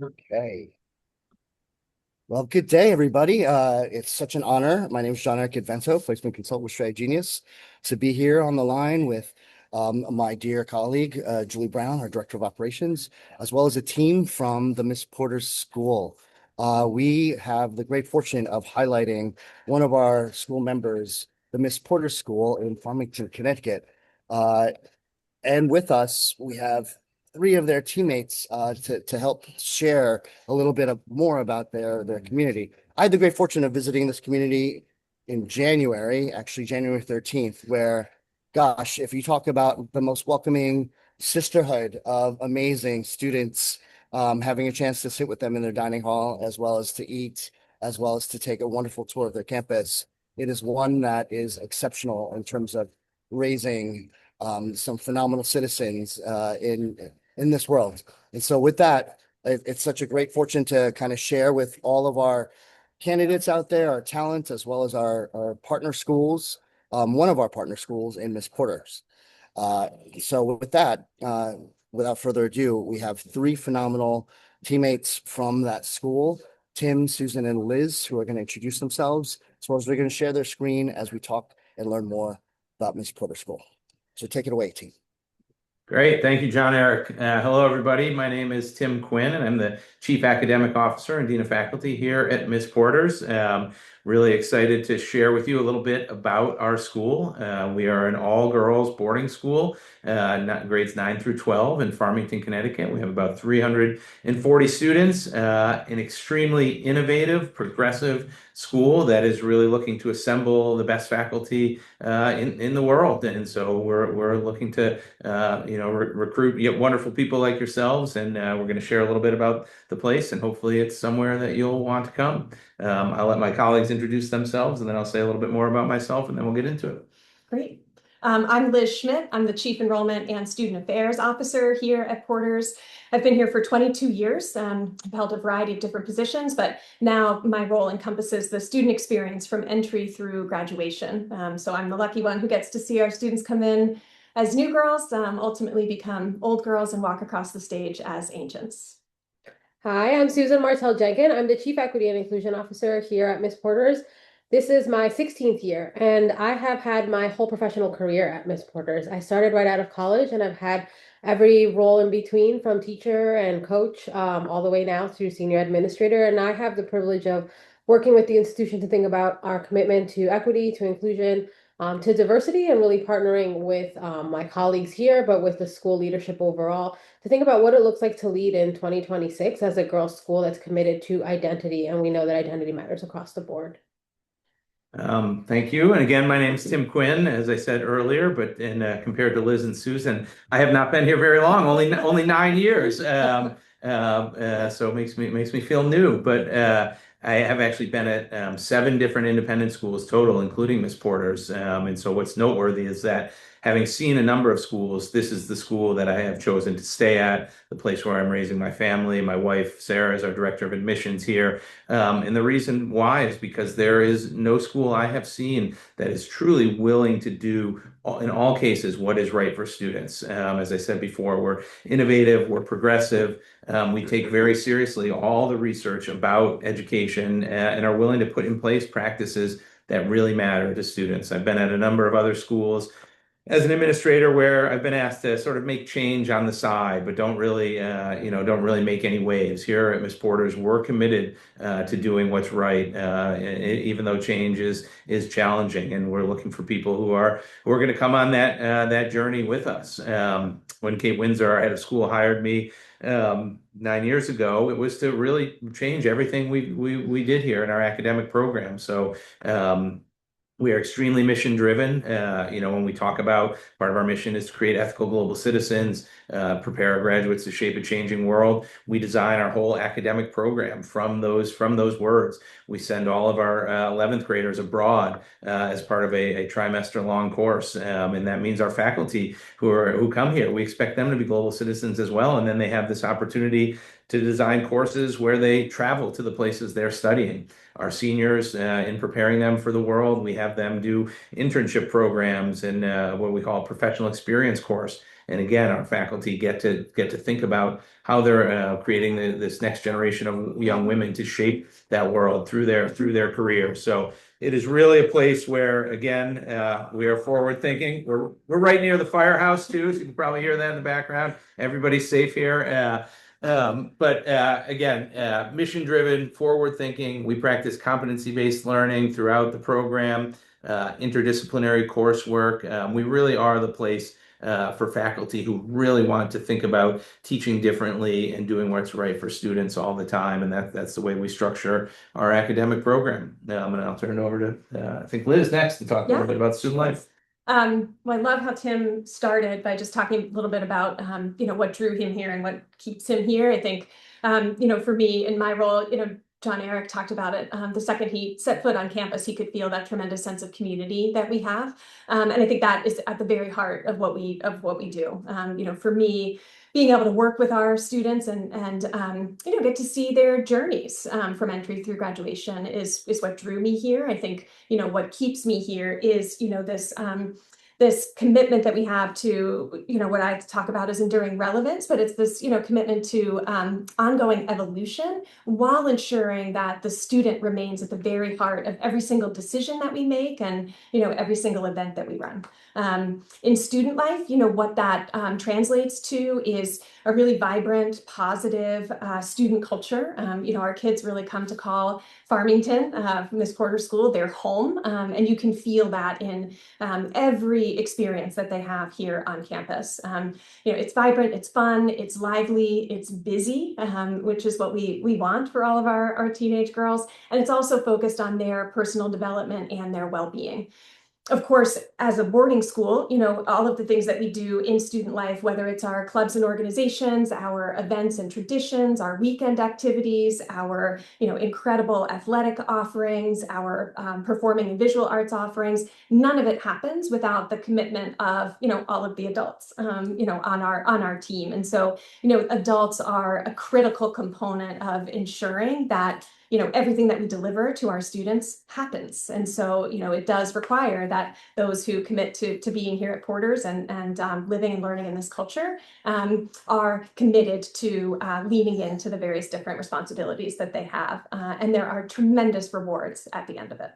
Okay. Well, good day, everybody. It's such an honor. My name is John Eric Advento, placement consultant with Strategy Genius, to be here on the line with my dear colleague, Julie Brown, our Director of Operations, as well as a team from the Miss Porter School. We have the great fortune of highlighting one of our school members, the Miss Porter School in Farmington, Connecticut. Uh, and with us, we have three of their teammates to help share a little bit more about their community. I had the great fortune of visiting this community in January, actually January 13th, where, gosh, if you talk about the most welcoming sisterhood of amazing students, having a chance to sit with them in their dining hall, as well as to eat, as well as to take a wonderful tour of their campus. It is one that is exceptional in terms of raising some phenomenal citizens in this world. And so with that, it's such a great fortune to kind of share with all of our candidates out there, our talent, as well as our partner schools, one of our partner schools in Miss Porter's. Uh, so with that, without further ado, we have three phenomenal teammates from that school, Tim, Susan, and Liz, who are going to introduce themselves, as well as they're going to share their screen as we talk and learn more about Miss Porter School. So take it away, team. Great. Thank you, John Eric. Hello, everybody. My name is Tim Quinn, and I'm the Chief Academic Officer and Dean of Faculty here at Miss Porter's. Really excited to share with you a little bit about our school. We are an all-girls boarding school, grades 9 through 12 in Farmington, Connecticut. We have about 340 students, an extremely innovative, progressive school that is really looking to assemble the best faculty in the world. And so we're looking to recruit wonderful people like yourselves, and we're going to share a little bit about the place, and hopefully it's somewhere that you'll want to come. I'll let my colleagues introduce themselves, and then I'll say a little bit more about myself, and then we'll get into it. Great. I'm Liz Schmidt. I'm the Chief Enrollment and Student Affairs Officer here at Porter's. I've been here for 22 years. I've held a variety of different positions, but now my role encompasses the student experience from entry through graduation. So I'm the lucky one who gets to see our students come in as new girls, ultimately become old girls and walk across the stage as ancients. Hi, I'm Susan Martel Jenkin. I'm the Chief Equity and Inclusion Officer here at Miss Porter's. This is my 16th year, and I have had my whole professional career at Miss Porter's. I started right out of college, and I've had every role in between, from teacher and coach, all the way now to senior administrator. And I have the privilege of working with the institution to think about our commitment to equity, to inclusion, to diversity, and really partnering with my colleagues here, but with the school leadership overall, to think about what it looks like to lead in 2026 as a girls' school that's committed to identity. And we know that identity matters across the board. Thank you. And again, my name is Tim Quinn, as I said earlier, but compared to Liz and Susan, I have not been here very long, only 9 years. So it makes me feel new. But I have actually been at 7 different independent schools total, including Miss Porter's. And so what's noteworthy is that having seen a number of schools, this is the school that I have chosen to stay at, the place where I'm raising my family. My wife, Sarah, is our director of admissions here. And the reason why is because there is no school I have seen that is truly willing to do, in all cases, what is right for students. As I said before, we're innovative, we're progressive. We take very seriously all the research about education and are willing to put in place practices that really matter to students. I've been at a number of other schools as an administrator where I've been asked to sort of make change on the side, but don't really make any waves. Here at Miss Porter's, we're committed to doing what's right, even though change is challenging, and we're looking for people who are going to come on that journey with us. When Kate Windsor, our head of school, hired me 9 years ago, it was to really change everything we did here in our academic program. So. We are extremely mission driven. When we talk about part of our mission is to create ethical global citizens, prepare our graduates to shape a changing world. We design our whole academic program from those words. We send all of our 11th graders abroad as part of a trimester long course, and that means our faculty who come here, we expect them to be global citizens as well. And then they have this opportunity to design courses where they travel to the places they're studying. Our seniors, in preparing them for the world, we have them do internship programs and what we call a professional experience course. And again, our faculty get to think about how they're creating this next generation of young women to shape that world through their career. So it is really a place where, again, we are forward thinking. We're right near the firehouse too, so you can probably hear that in the background. Everybody's safe here. But again, mission driven, forward thinking. We practice competency based learning throughout the program, interdisciplinary coursework. We really are the place for faculty who really want to think about teaching differently and doing what's right for students all the time. And that's the way we structure our academic program. And I'll turn it over to, I think, Liz next to talk a little bit about student life. Well, I love how Tim started by just talking a little bit about, what drew him here and what keeps him here. I think, for me in my role, John Eric talked about it. The second he set foot on campus, he could feel that tremendous sense of community that we have. And I think that is at the very heart of what we do. For me, being able to work with our students and get to see their journeys from entry through graduation is what drew me here. I think, what keeps me here is, this commitment that we have to, what I talk about is enduring relevance, but it's this, commitment to ongoing evolution while ensuring that the student remains at the very heart of every single decision that we make and, every single event that we run. In student life, what that translates to is a really vibrant, positive student culture. Our kids really come to call Farmington, Miss Porter School, their home, and you can feel that in every experience that they have here on campus. It's vibrant, it's fun, it's lively, it's busy, which is what we want for all of our teenage girls, and it's also focused on their personal development and their well-being. Of course, as a boarding school, all of the things that we do in student life, whether it's our clubs and organizations, our events and traditions, our weekend activities, our, incredible athletic offerings, our performing and visual arts offerings, none of it happens without the commitment of, all of the adults, on our team. And so, adults are a critical component of ensuring that everything that we deliver to our students happens. And so, it does require that those who commit to being here at Porter's and living and learning in this culture are committed to leaning into the various different responsibilities that they have. And there are tremendous rewards at the end of it.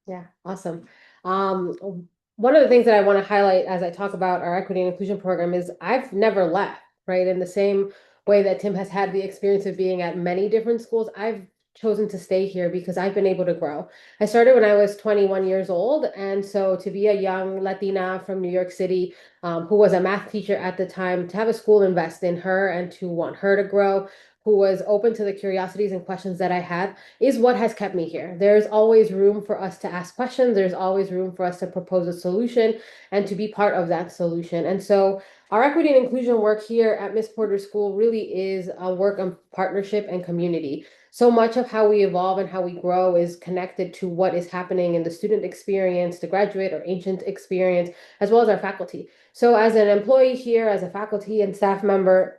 Yeah, awesome. One of the things that I want to highlight as I talk about our equity and inclusion program is I've never left, right? In the same way that Tim has had the experience of being at many different schools, I've chosen to stay here because I've been able to grow. I started when I was 21 years old. And so to be a young Latina from New York City, who was a math teacher at the time, to have a school invest in her and to want her to grow, who was open to the curiosities and questions that I had, is what has kept me here. There's always room for us to ask questions. There's always room for us to propose a solution and to be part of that solution. And so our equity and inclusion work here at Miss Porter School really is a work of partnership and community. So much of how we evolve and how we grow is connected to what is happening in the student experience, the graduate or agent experience, as well as our faculty. So as an employee here, as a faculty and staff member,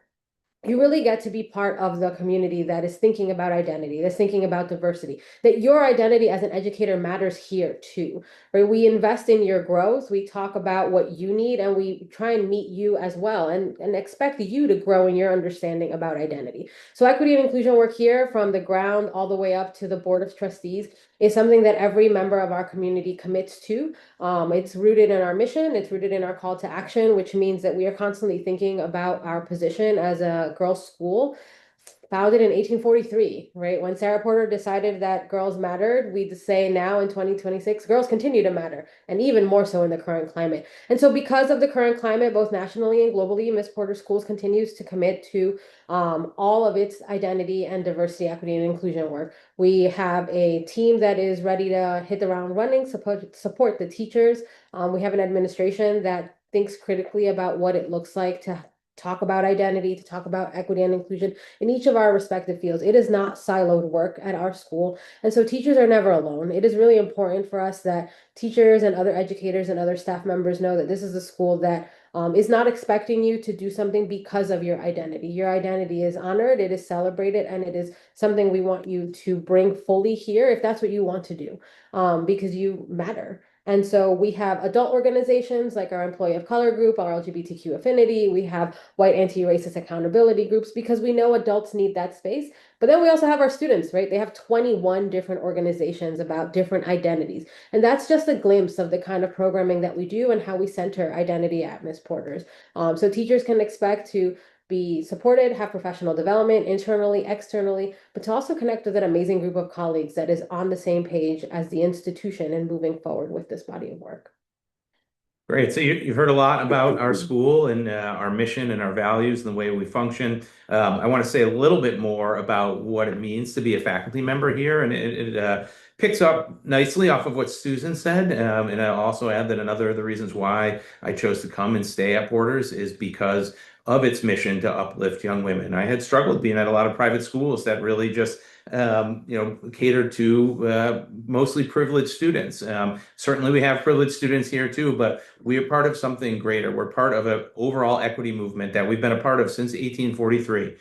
you really get to be part of the community that is thinking about identity, that's thinking about diversity, that your identity as an educator matters here too, right? We invest in your growth. We talk about what you need and we try and meet you as well and expect you to grow in your understanding about identity. So equity and inclusion work here from the ground all the way up to the Board of Trustees is something that every member of our community commits to. It's rooted in our mission. It's rooted in our call to action, which means that we are constantly thinking about our position as a girls' school. Founded in 1843, right? When Sarah Porter decided that girls mattered, we say now in 2026, girls continue to matter, and even more so in the current climate. And so because of the current climate, both nationally and globally, Miss Porter Schools continues to commit to all of its identity and diversity, equity, and inclusion work. We have a team that is ready to hit the ground running, support the teachers. We have an administration that thinks critically about what it looks like to talk about identity, to talk about equity and inclusion in each of our respective fields. It is not siloed work at our school. And so teachers are never alone. It is really important for us that teachers and other educators and other staff members know that this is a school that is not expecting you to do something because of your identity. Your identity is honored, it is celebrated, and it is something we want you to bring fully here if that's what you want to do, because you matter. And so we have adult organizations like our Employee of Color group, our LGBTQ affinity. We have white anti-racist accountability groups because we know adults need that space. But then we also have our students, right? They have 21 different organizations about different identities. And that's just a glimpse of the kind of programming that we do and how we center identity at Miss Porter's. So teachers can expect to be supported, have professional development internally, externally, but to also connect with an amazing group of colleagues that is on the same page as the institution and moving forward with this body of work. Great. So you've heard a lot about our school and our mission and our values and the way we function. I want to say a little bit more about what it means to be a faculty member here. And it picks up nicely off of what Susan said. And I'll also add that another of the reasons why I chose to come and stay at Porter's is because of its mission to uplift young women. I had struggled being at a lot of private schools that really just catered to mostly privileged students. Certainly we have privileged students here too, but we are part of something greater. We're part of an overall equity movement that we've been a part of since 1843,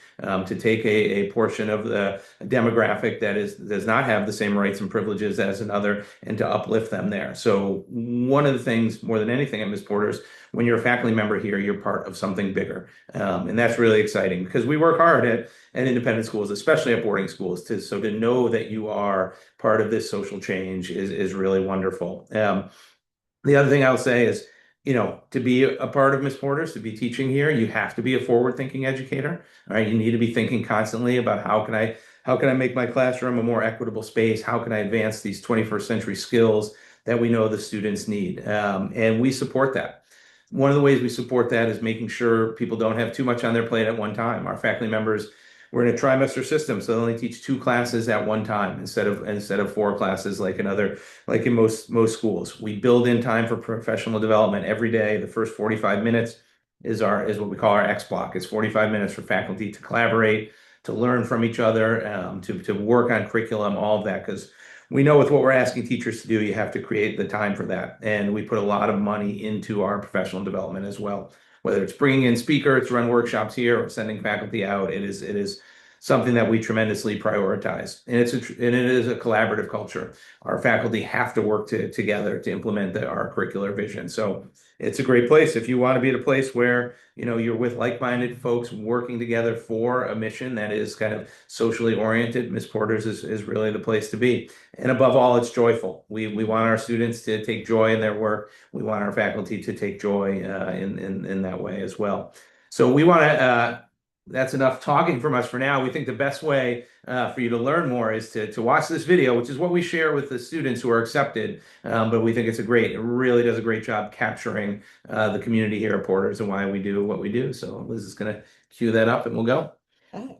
to take a portion of the demographic that does not have the same rights and privileges as another and to uplift them there. So one of the things more than anything at Miss Porter's, when you're a faculty member here, you're part of something bigger. And that's really exciting because we work hard at independent schools, especially at boarding schools, to know that you are part of this social change is really wonderful. The other thing I'll say is, to be a part of Miss Porter's, to be teaching here, you have to be a forward-thinking educator. All right, you need to be thinking constantly about how can I make my classroom a more equitable space? How can I advance these 21st century skills that we know the students need? And we support that. One of the ways we support that is making sure people don't have too much on their plate at one time. Our faculty members, we're in a trimester system, so they only teach 2 classes at one time instead of 4 classes like in most schools. We build in time for professional development every day. The first 45 minutes is what we call our X block. It's 45 minutes for faculty to collaborate, to learn from each other, to work on curriculum, all of that, because we know with what we're asking teachers to do, you have to create the time for that. And we put a lot of money into our professional development as well. Whether it's bringing in speakers to run workshops here or sending faculty out, it is something that we tremendously prioritize. And it is a collaborative culture. Our faculty have to work together to implement our curricular vision. So it's a great place if you want to be at a place where you're with like-minded folks working together for a mission that is kind of socially oriented. Miss Porter's is really the place to be. And above all, it's joyful. We want our students to take joy in their work. We want our faculty to take joy in that way as well. So we want to. That's enough talking from us for now. We think the best way for you to learn more is to watch this video, which is what we share with the students who are accepted. But we think it really does a great job capturing the community here at Porter's and why we do what we do. So Liz is going to cue that up and we'll go. Okay.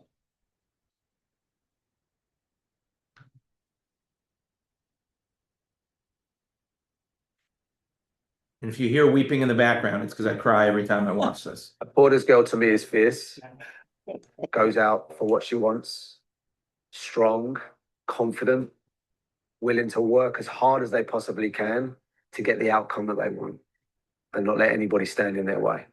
And if you hear weeping in the background, it's because I cry every time I watch this. A Porter's girl to me is fierce, goes out for what she wants, strong, confident, willing to work as hard as they possibly can to get the outcome that they want and not let anybody stand in their way.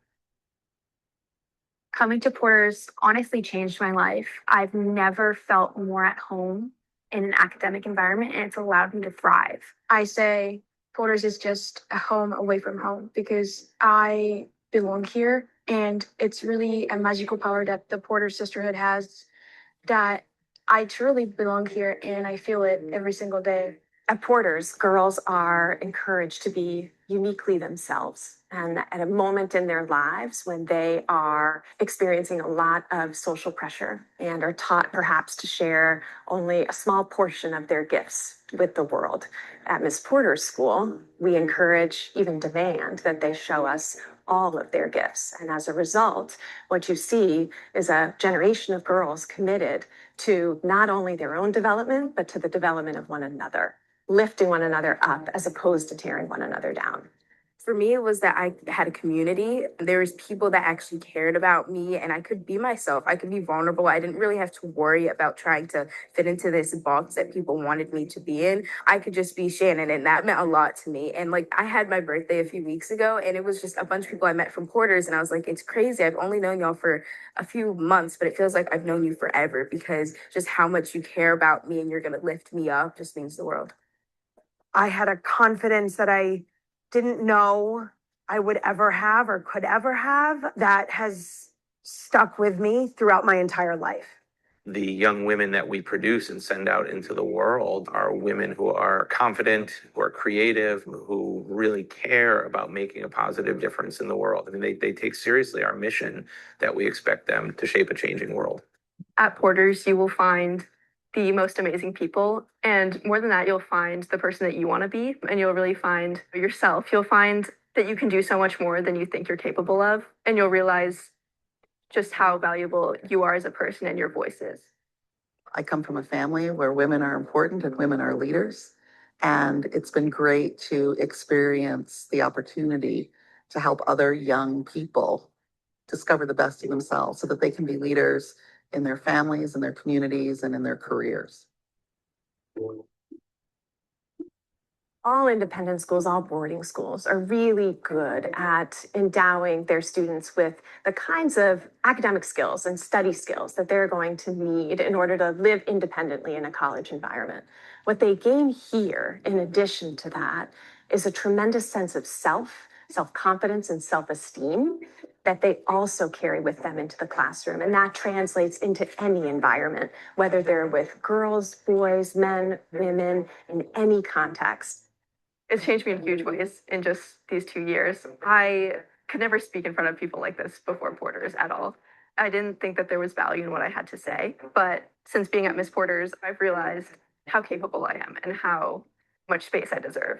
Coming to Porter's honestly changed my life. I've never felt more at home in an academic environment, and it's allowed me to thrive. I say Porter's is just a home away from home because I belong here, and it's really a magical power that the Porter Sisterhood has, that I truly belong here and I feel it every single day. At Porter's, girls are encouraged to be uniquely themselves, and at a moment in their lives when they are experiencing a lot of social pressure and are taught perhaps to share only a small portion of their gifts with the world. At Miss Porter's school, we encourage, even demand, that they show us all of their gifts. And as a result, what you see is a generation of girls committed to not only their own development, but to the development of one another, lifting one another up as opposed to tearing one another down. For me, it was that I had a community. There was people that actually cared about me, and I could be myself. I could be vulnerable. I didn't really have to worry about trying to fit into this box that people wanted me to be in. I could just be Shannon, and that meant a lot to me. And like, I had my birthday a few weeks ago, and it was just a bunch of people I met from Porters, and I was like, it's crazy. I've only known y'all for a few months, but it feels like I've known you forever, because just how much you care about me and you're gonna lift me up just means the world. I had a confidence that I didn't know I would ever have or could ever have that has stuck with me throughout my entire life. The young women that we produce and send out into the world are women who are confident, who are creative, who really care about making a positive difference in the world. I mean, they take seriously our mission that we expect them to shape a changing world. At Porters, you will find the most amazing people. And more than that, you'll find the person that you want to be, and you'll really find yourself. You'll find that you can do so much more than you think you're capable of, and you'll realize just how valuable you are as a person and your voice is. I come from a family where women are important and women are leaders. And it's been great to experience the opportunity to help other young people discover the best of themselves so that they can be leaders in their families, in their communities, and in their careers. All independent schools, all boarding schools are really good at endowing their students with the kinds of academic skills and study skills that they're going to need in order to live independently in a college environment. What they gain here, in addition to that, is a tremendous sense of self-confidence, and self-esteem that they also carry with them into the classroom. And that translates into any environment, whether they're with girls, boys, men, women, in any context. It's changed me in huge ways in just these 2 years. I could never speak in front of people like this before Porters at all. I didn't think that there was value in what I had to say, but since being at Miss Porters, I've realized how capable I am and how much space I deserve.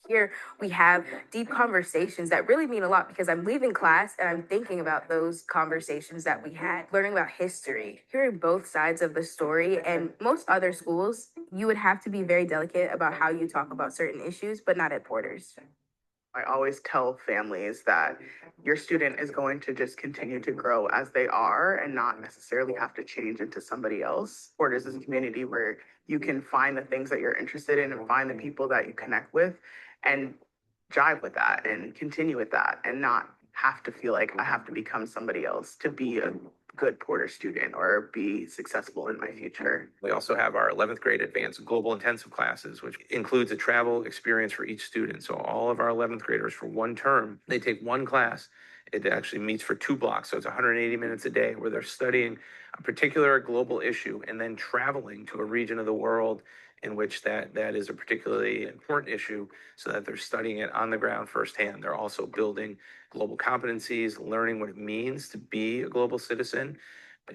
Here we have deep conversations that really mean a lot, because I'm leaving class and I'm thinking about those conversations that we had, learning about history, hearing both sides of the story. And most other schools, you would have to be very delicate about how you talk about certain issues, but not at Porters. I always tell families that your student is going to just continue to grow as they are and not necessarily have to change into somebody else. Porters is a community where you can find the things that you're interested in and find the people that you connect with and jive with that and continue with that and not have to feel like I have to become somebody else to be a good Porter student or be successful in my future. We also have our 11th grade advanced global intensive classes, which includes a travel experience for each student. So all of our 11th graders, for one term, they take one class. It actually meets for 2 blocks. So it's 180 minutes a day where they're studying a particular global issue and then traveling to a region of the world in which that is a particularly important issue, so that they're studying it on the ground firsthand. They're also building global competencies, learning what it means to be a global citizen.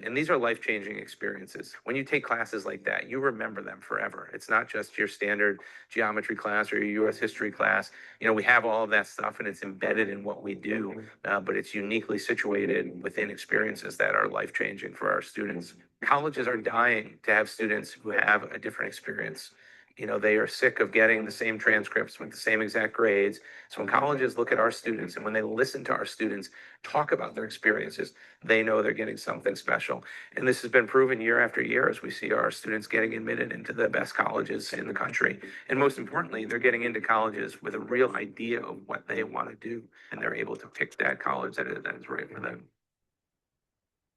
And these are life-changing experiences. When you take classes like that, you remember them forever. It's not just your standard geometry class or your US history class. You know, we have all of that stuff and it's embedded in what we do, but it's uniquely situated within experiences that are life-changing for our students. Colleges are dying to have students who have a different experience. You know, they are sick of getting the same transcripts with the same exact grades. So when colleges look at our students and when they listen to our students talk about their experiences, they know they're getting something special. And this has been proven year after year as we see our students getting admitted into the best colleges in the country. And most importantly, they're getting into colleges with a real idea of what they want to do. And they're able to pick that college that is right for them.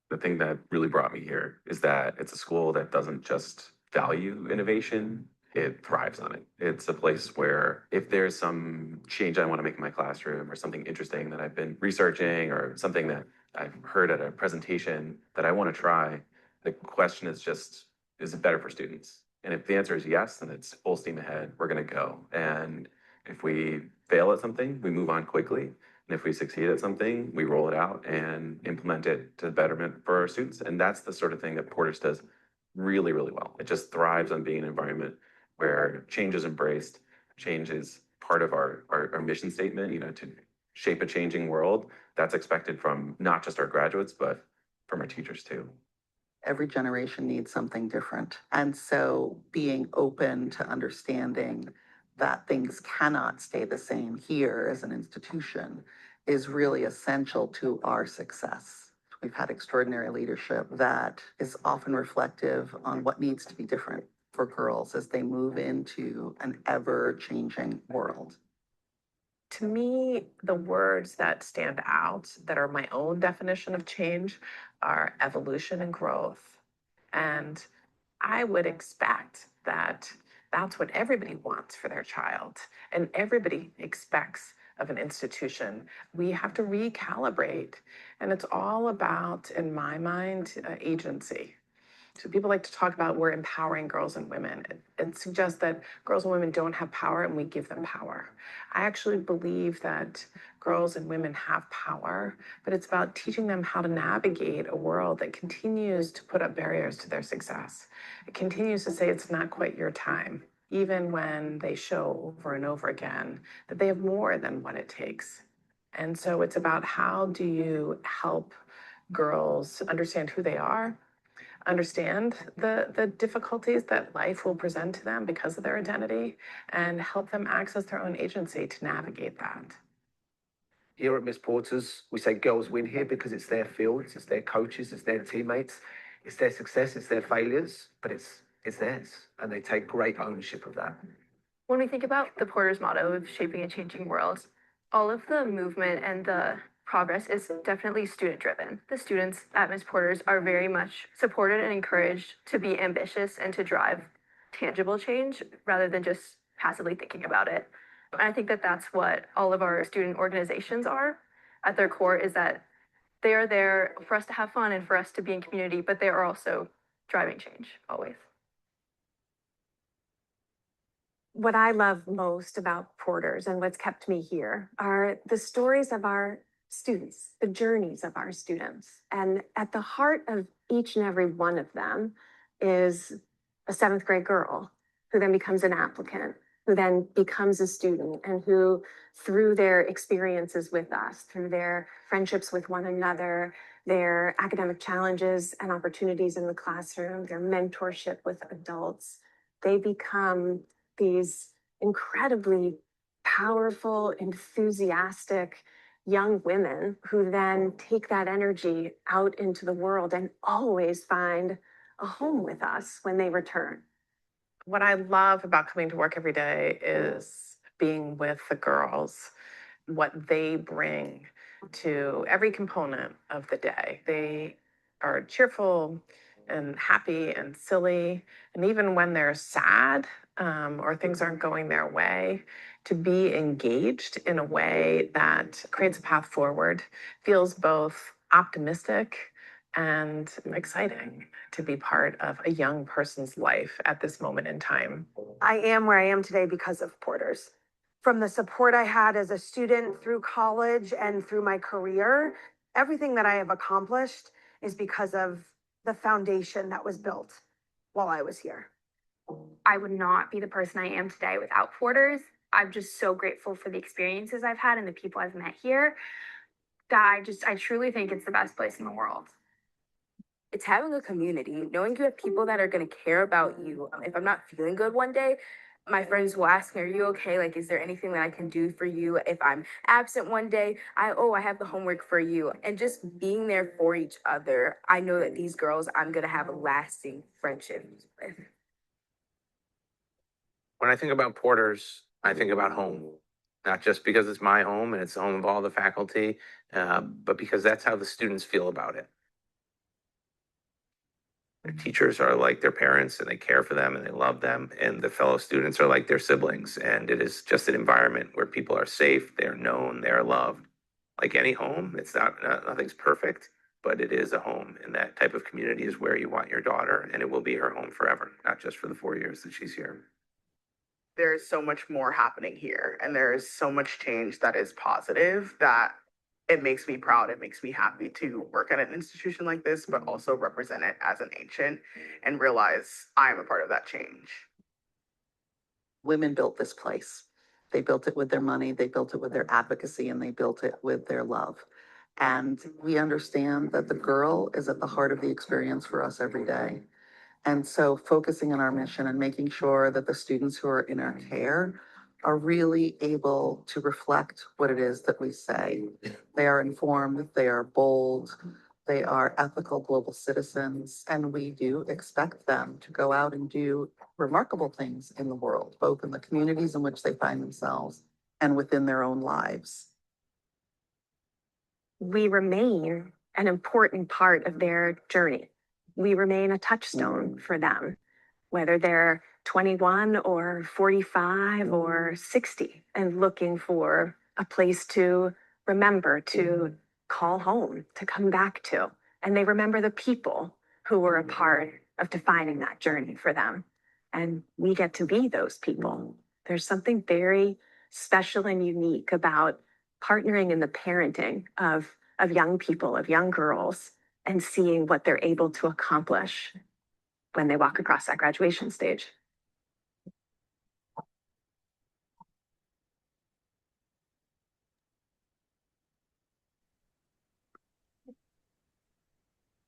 The thing that really brought me here is that it's a school that doesn't just value innovation, it thrives on it. It's a place where if there's some change I want to make in my classroom or something interesting that I've been researching or something that I've heard at a presentation that I want to try, the question is just, is it better for students? And if the answer is yes, then it's full steam ahead, we're going to go. And if we fail at something, we move on quickly. And if we succeed at something, we roll it out and implement it to the betterment for our students. And that's the sort of thing that Porters does really, really well. It just thrives on being an environment where change is embraced. Change is part of our mission statement, you know, to shape a changing world. That's expected from not just our graduates, but from our teachers too. Every generation needs something different. And so being open to understanding that things cannot stay the same here as an institution is really essential to our success. We've had extraordinary leadership that is often reflective on what needs to be different for girls as they move into an ever-changing world. To me, the words that stand out that are my own definition of change are evolution and growth. And I would expect that that's what everybody wants for their child, and everybody expects of an institution. We have to recalibrate, and it's all about, in my mind, agency. So people like to talk about we're empowering girls and women. It suggests that girls and women don't have power and we give them power. I actually believe that girls and women have power, but it's about teaching them how to navigate a world that continues to put up barriers to their success. It continues to say it's not quite your time, even when they show over and over again that they have more than what it takes. And so it's about how do you help girls understand who they are, understand the difficulties that life will present to them because of their identity, and help them access their own agency to navigate that. Here at Miss Porter's, we say girls win here because it's their fields, it's their coaches, it's their teammates, it's their success, it's their failures, but it's theirs, and they take great ownership of that. When we think about the Porter's motto of shaping a changing world, all of the movement and the progress is definitely student driven. The students at Miss Porter's are very much supported and encouraged to be ambitious and to drive tangible change rather than just passively thinking about it. And I think that that's what all of our student organizations are at their core, is that they are there for us to have fun and for us to be in community, but they are also driving change always. What I love most about Porter's and what's kept me here are the stories of our students, the journeys of our students. And at the heart of each and every one of them is a 7th grade girl who then becomes an applicant, who then becomes a student, and who, through their experiences with us, through their friendships with one another, their academic challenges and opportunities in the classroom, their mentorship with adults, they become these incredibly powerful, enthusiastic young women who then take that energy out into the world and always find a home with us when they return. What I love about coming to work every day is being with the girls, what they bring to every component of the day. They are cheerful and happy and silly, and even when they're sad or things aren't going their way, to be engaged in a way that creates a path forward, feels both optimistic and exciting to be part of a young person's life at this moment in time. I am where I am today because of Porter's. From the support I had as a student through college and through my career, everything that I have accomplished is because of the foundation that was built while I was here. I would not be the person I am today without Porter's. I'm just so grateful for the experiences I've had and the people I've met here that I truly think it's the best place in the world. It's having a community, knowing you have people that are going to care about you. If I'm not feeling good one day, my friends will ask me, are you okay? Like, is there anything that I can do for you? If I'm absent one day, I have the homework for you. And just being there for each other, I know that these girls, I'm going to have a lasting friendship with. When I think about Porter's, I think about home, not just because it's my home and it's the home of all the faculty, but because that's how the students feel about it. Their teachers are like their parents and they care for them and they love them, and the fellow students are like their siblings, and it is just an environment where people are safe, they're known, they're loved. Like any home, it's nothing's perfect, but it is a home, and that type of community is where you want your daughter, and it will be her home forever, not just for the 4 years that she's here. There's so much more happening here, and there's so much change that is positive that it makes me proud. It makes me happy to work at an institution like this, but also represent it as an ancient and realize I am a part of that change. Women built this place. They built it with their money, they built it with their advocacy, and they built it with their love. And we understand that the girl is at the heart of the experience for us every day. And so focusing on our mission and making sure that the students who are in our care are really able to reflect what it is that we say. They are informed, they are bold, they are ethical global citizens, and we do expect them to go out and do remarkable things in the world, both in the communities in which they find themselves and within their own lives. We remain an important part of their journey. We remain a touchstone for them, whether they're 21 or 45 or 60 and looking for a place to remember, to call home, to come back to. And they remember the people who were a part of defining that journey for them. And we get to be those people. There's something very special and unique about partnering in the parenting of young people, of young girls, and seeing what they're able to accomplish when they walk across that graduation stage.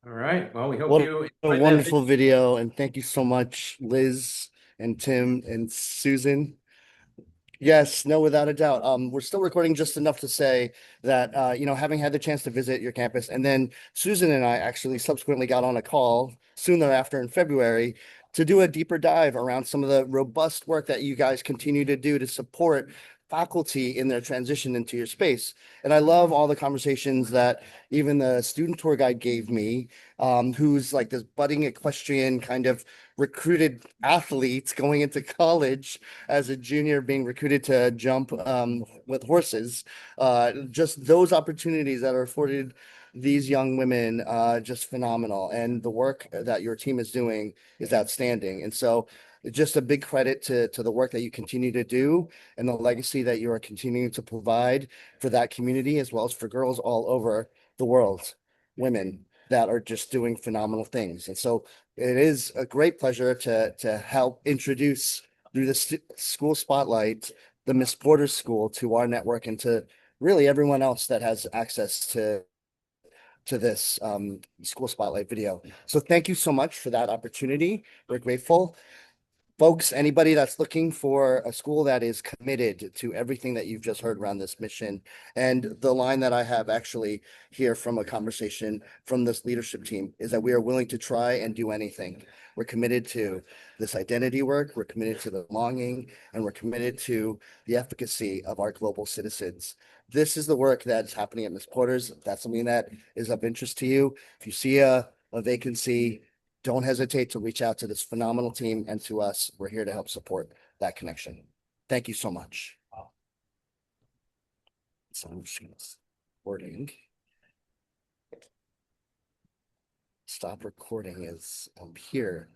All right. Well, we hope What you a enjoyed that wonderful video, and thank you so much, Liz and Tim and Susan. Yes, no, without a doubt. We're still recording just enough to say that, having had the chance to visit your campus, and then Susan and I actually subsequently got on a call soon thereafter in February to do a deeper dive around some of the robust work that you guys continue to do to support faculty in their transition into your space. And I love all the conversations that even the student tour guide gave me, who's like this budding equestrian kind of recruited athlete going into college as a junior, being recruited to jump with horses. Just those opportunities that are afforded these young women, just phenomenal. And the work that your team is doing is outstanding. And so just a big credit to the work that you continue to do and the legacy that you are continuing to provide for that community, as well as for girls all over the world, women that are just doing phenomenal things. And so it is a great pleasure to help introduce through the school spotlight the Miss Porter School to our network and to really everyone else that has access to this school spotlight video. So thank you so much for that opportunity. We're grateful. Folks, anybody that's looking for a school that is committed to everything that you've just heard around this mission, and the line that I have actually here from a conversation from this leadership team is that we are willing to try and do anything. We're committed to this identity work, we're committed to the belonging, and we're committed to the efficacy of our global citizens. This is the work that's happening at Miss Porter's. If that's something that is of interest to you, if you see a vacancy, don't hesitate to reach out to this phenomenal team and to us. We're here to help support that connection. Thank you so much. So I'm just gonna recording. Stop recording is up here.